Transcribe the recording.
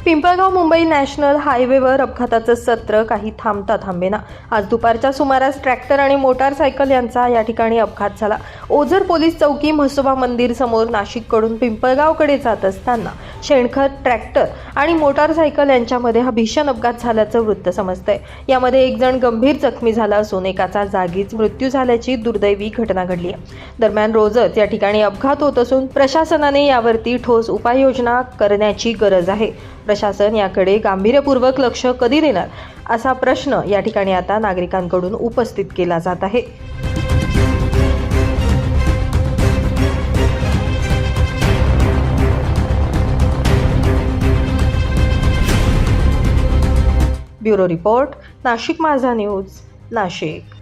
Pimpalgaon Mumbai national हायवेवर अपघाताचं सत्र काही थांबता थांबेना। आज दुपारच्या सुमारास ट्रॅक्टर आणि मोटारसायकल यांचा या ठिकाणी अपघात झाला। ओझर पोलीस चौकी म्हसोबा मंदिर समोर नाशिककडून पिंपळगावकडे जात असताना शेणखत ट्रॅक्टर आणि मोटारसायकल यांच्यामध्ये हा भीषण अपघात झाल्याचं वृत्त समजतंय। यामध्ये एक जण गंभीर जखमी झाला असून एकाचा जागीच मृत्यू झाल्याची दुर्दैवी घटना घडली आहे। दरम्यान रोजच या ठिकाणी अपघात होत असून प्रशासनाने यावरती ठोस उपाययोजना करण्याची गरज आहे। प्रशासन याकडे गांभीर्यपूर्वक लक्ष कधी देणार असा प्रश्न या ठिकाणी आता नागरिकांकडून उपस्थित केला जात आहे। ब्युरो रिपोर्ट, नाशिक माझा न्यूज, नाशिक।